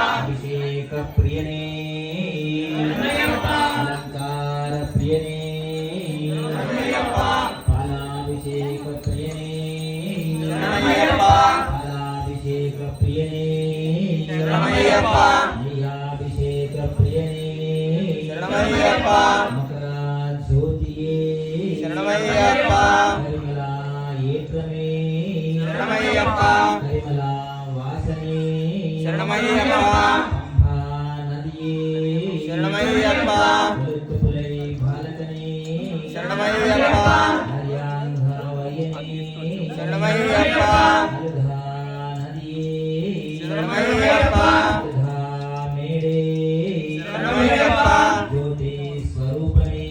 అభిషేక ప్రియనే అలంకార ప్రియనే పాలాభిషేక ప్రియనే పాలాభిషేక ప్రియనే అభిషేక ప్రియనే మకర జ్యోతియే పరిమళ ఏత్రమే పరిమళ వాసనే పంభా నదియే వెలుతుపులై బాలకనే జ్యోతి స్వరూపమే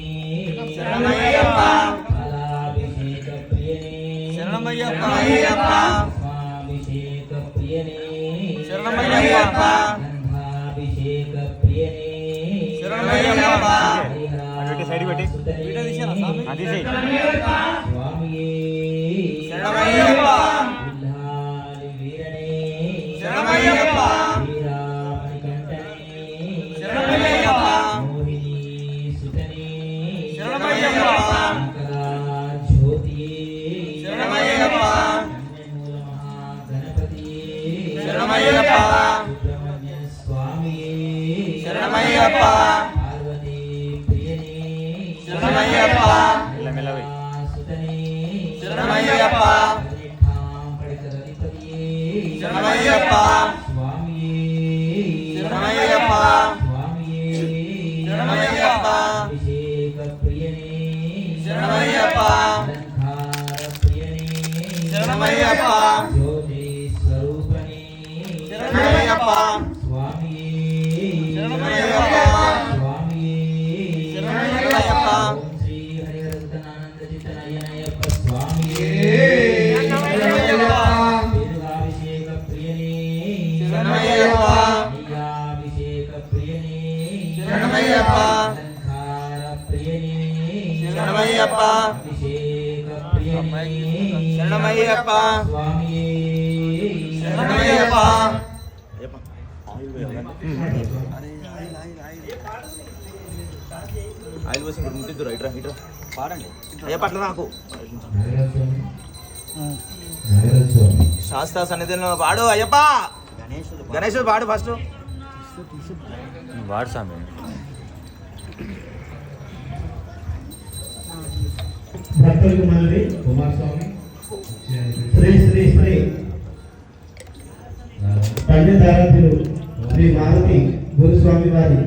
ఫలాభిషేక ప్రియనే స్వాభిషేక ప్రియనే గంధాభిషేక ప్రియనే స్వామియే విల్లాలి వీరనే వీరామణికంఠనే మోహిని సుతనే జ్యోతియే కన్యమూల మహాగణపతియే సుబ్రహ్మణ్య స్వామియే పార్వతీ ప్రియనే సుతనే పడితరధిపతియే స్వామియే అభిషేక ప్రియనే అలంకార ప్రియనే జ్యోతి స్వరూపనే స్వామియే ఓం శ్రీ హరిహరసుతనానంద చిత్తనయనయ్యప్ప స్వామియే అభిషేక ప్రియనే అభిషేక ప్రియనే అలంకార ప్రియనే అభిషేక ప్రియనే స్వామియే ఆయిల్ పోసి ముట్టిద్దురా ఇట్రా ఇట్రా పాడండి అయ్యా పట్ల నాకు శాస్త్ర సన్నిధిలో పాడు అయ్యప్ప గణేశుడు పాడు ఫస్ట్ వాడు స్వామి భక్తులకు మనవి కుమారస్వామి శ్రీ శ్రీ శ్రీ పండితారాధ్యులు శ్రీ మారుతి గురుస్వామి వారి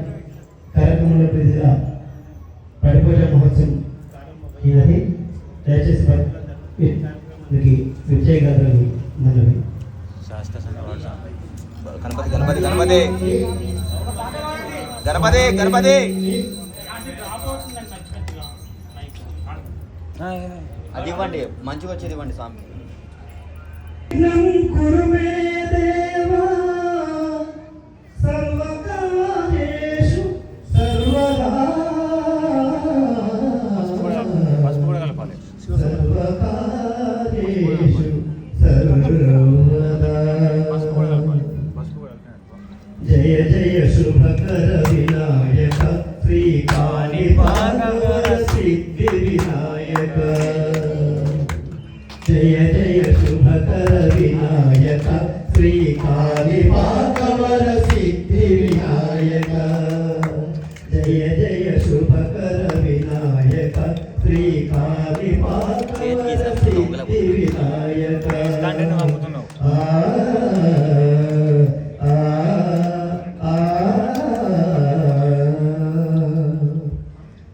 కార్యక్రమంలో ప్రజల పడిపూజ మహోత్సవం ఈనది దయచేసి విజయగాథలు మనవి గణపతి గణపతి గణపతి గణపతి గణపతి అది ఇవ్వండి మంచిగా వచ్చేది ఇవ్వండి స్వామి జయ జయ శుభకర వినాయక శ్రీకాళి భాగవత సిద్ధి వినాయక జయ జయ శుభకర వినాయక శ్రీకాళి భాగవత సిద్ధి వినాయక జయ జయ శుభకర వినాయక శ్రీకాళి భాగవత సిద్ధి వినాయక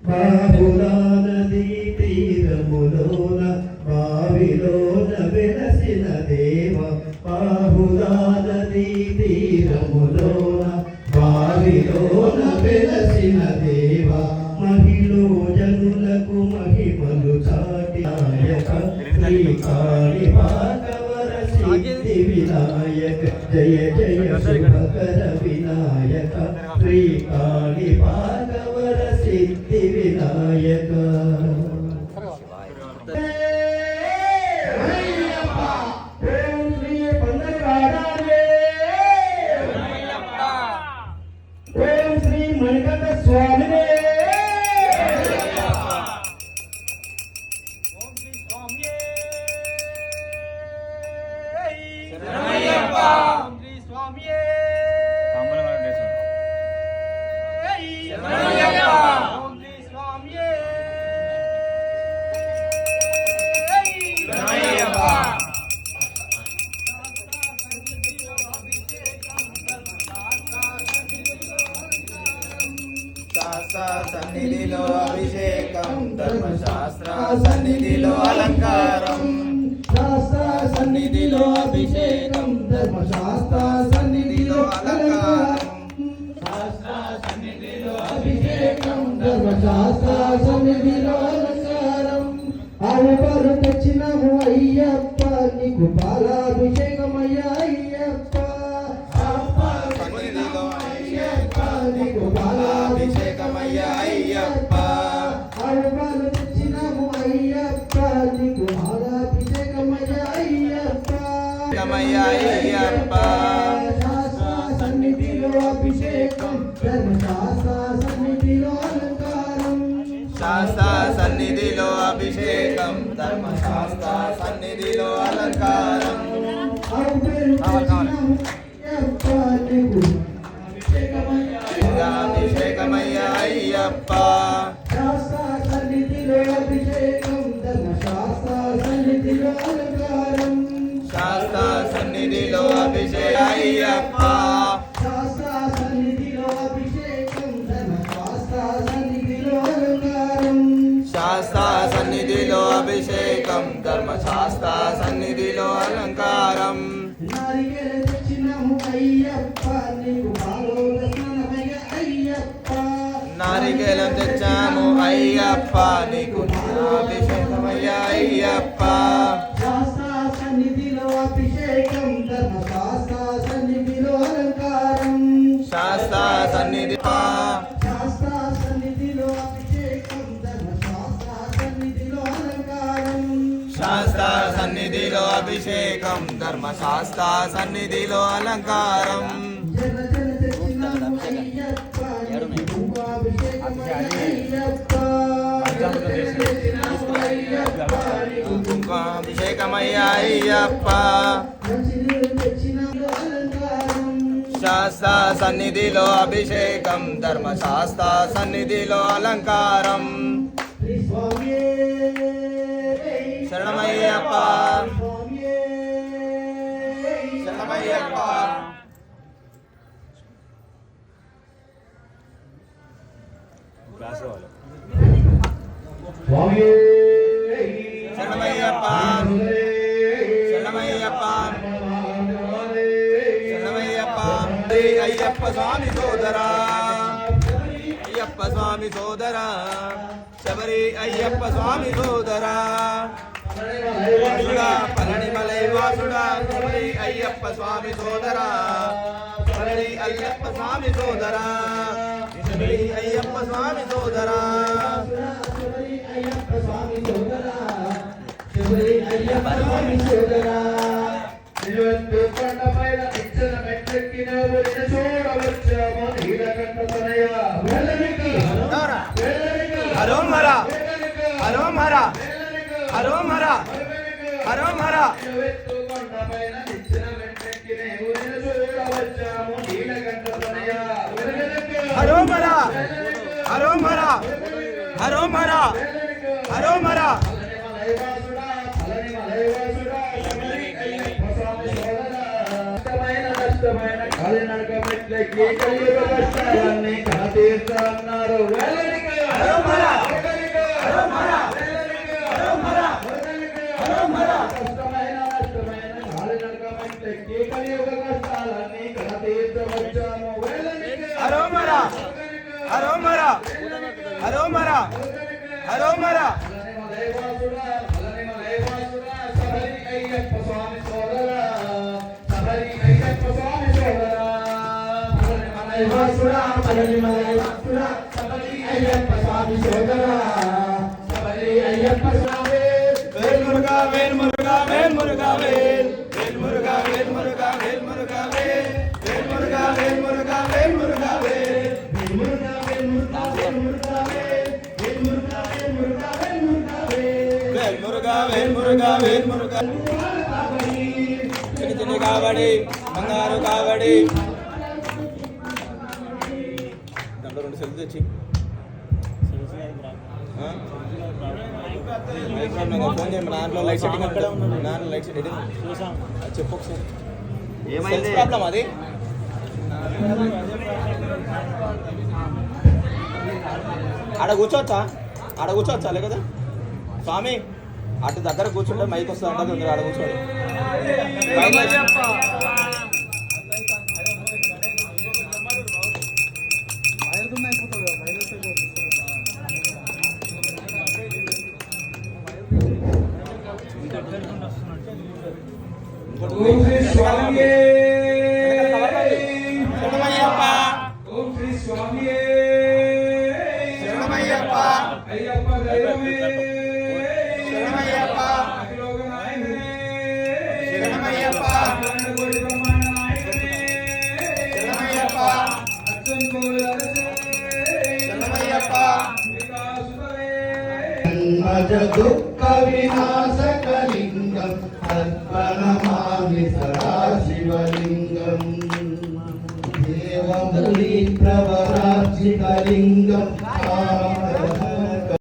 బాహులా నదీ తీరములోన బావిలోన వెలసిన దేవ బాహులా నదీ తీరములోన బావిలోన వెలసిన దేవ మహిళ జనులకు మహిమలు చాటి నాయక శ్రీకాళి భాగవర సిద్ధి వినాయక జయ జయ శుభకర వినాయక శ్రీకాళి భాగవర సిద్ధి వినాయక పండుగ శాస్త్ర సన్నిధిలో అభిషేకం ధర్మశాస్త్ర సన్నిధిలో అలంకారం శాస్త్ర సన్నిధిలో అభిషేకం ధర్మశాస్త్ర సన్నిధిలో అలంకారం శాస్త్ర సన్నిధిలో అభిషేకం ధర్మశాస్త్ర సన్నిధిలో అలంకారం ఆవుపాలు తెచ్చినాము అయ్యప్ప నీకు పాలాభిషేకమయ్యా అయ్యప్ప సన్నిధిలో అభిషేకం నీకు పాలాభిషేకమయ్యా అయ్యప్ప ఆవుపాలు తెచ్చినాము అయ్యప్ప నీకు పాలాభిషేకమయ్యా అయ్యప్ప అయ్యప్ప శాస్త్ర సన్నిధిలో అభిషేకం ధర్మశాస్త్ర సన్నిధిలో అలంకారం శాస్త్ర సన్నిధిలో అభిషేకం ధర్మశాస్త్ర సన్నిధిలో అలంకారం అభిషేకమయ్యా అయ్యప్ప శాస్త్ర సన్నిధిలో అభిషేకం ధర్మశాస్త్ర సన్నిధిలో అలంకారం శాస్త్ర సన్నిధిలో అభిషేక అయ్యప్ప శాస్త్ర సన్నిధిలో అభిషేకం ధర్మశాస్త్ర సన్నిధిలో అలంకారం శాస్త్ర సన్నిధిలో అభిషేకం ధర్మశాస్త్ర సన్నిధిలో అలంకారం నారికేల తెచ్చినాము అయ్యప్ప నీకు పాలోద స్నానమయ్య అయ్యప్ప నారికేలం తెచ్చాము అయ్యప్ప నీకు అభిషేకమయ్యా అయ్యప్ప శాస్త్ర సన్నిధిలో అభిషేకం ధర్మశాస్త్ర సన్నిధిలో అలంకారం శాస్త్ర సన్నిధి శాస్త్ర సన్నిధిలో అభిషేకం ధర్మశాస్త్ర సన్నిధిలో అలంకారం శాస్త్ర సన్నిధిలో అభిషేకం ధర్మశాస్త్ర సన్నిధిలో అలంకారం జన జన తెచ్చినాము అయ్యప్ప నీకు కుంకుమాభిషేకమయ్య అయ్యప్ప జన జన తెచ్చినాము అయ్యప్ప నీకు కుంకుమాభిషేకమయ్యా అయ్యప్ప మంచినీరు తెచ్చినాము అలంకారం శాస్త్ర సన్నిధిలో అభిషేకం ధర్మశాస్త్ర సన్నిధిలో అలంకారం శ్రీ స్వామియే శరణమయ్యప్ప స్వామియే శరణమయ్యప్ప స్వామియే శరణమయ్యప్ప శరణమయ్యప్ప శరణమయ్యప్ప శ్రీ అయ్యప్ప స్వామి సోదరా అయ్యప్ప స్వామి సోదరా శబరి అయ్యప్ప స్వామి సోదరా పళని మలై వాసుడా శబరి అయ్యప్ప స్వామి సోదరా శబరి అయ్యప్ప స్వామి సోదరా శబరి అయ్యప్ప స్వామి సోదరా శబరి అయ్యప్ప స్వామి సోదరా శబరి అయ్యప్ప స్వామి సోదరా నిలువెత్తు కొండపైన ఇచ్చిన మెట్లెక్కినావు నిన్ను చూడవచ్చాము నీలకంఠ తనయ వెళ్ళనికి హరోం హరా హరోం హరా హరోం హరా హరోం హరా నిలువెత్తు కొండపైన ఇచ్చిన మెట్లెక్కినావు నిన్ను చూడవచ్చాము నీలకంఠ తనయ వెళ్ళనికి హరోం హరా హరోం హరా హరోం హరా హరోం హరా కాలినడక మెట్లకి కలియుగ కష్టాలన్నీ కనతీర్చన్నారు కష్టమైన నష్టమైన కాలినడక మెట్లకి కలియుగ కష్టాలన్నీ కనతీర్చవచ్చాము హరోం హరా హరోం హరా హరోం హరా హరోం హరా వేల్ మురుగా వేల్ మురుగా వేల్ మురుగా వేల్ వేల్ మురుగా వేల్ మురుగా వేల్ మురుగా వేల్ వేల్ మురుగా వేల్ మురుగా వేల్ మురుగా వేల్ వేల్ మురుగా వేల్ మురుగా వేల్ మురుగా చిన్న చిన్న కావడి బంగారు కావడి దాంట్లో రెండు సెల్ఫీ తెచ్చి ఫోన్ చేయండి దాంట్లో లైట్ సెట్టింగ్ దాంట్లో లైట్ సెట్టింగ్ చెప్పు ఒకసారి ఏమైంది ప్రాబ్లం అది ఆడ కూర్చోవచ్చా లేకపోతే స్వామి అటు దగ్గర కూర్చుంటే మైక్ వస్తుంది అంటే తొందరగా ఆడ కూర్చోండి. ఓం శ్రీ స్వామియే శరణమయ్యప్ప ఓం శ్రీ స్వామియే శరణమయ్యప్ప అయ్యప్ప దైవమే శరణమయ్యప్ప అఖిలోక నాయకనే శరణమయ్యప్ప కోటి బ్రహ్మాండ నాయకనే శరణమయ్యప్ప అచ్చం కోలరసే శరణమయ్యప్ప వికాసుతవే జన్మజ దుఃఖ వినాశకలింగం తత్ప్రణమామి సదాశివలింగం దేవముని ప్రవరార్చితలింగం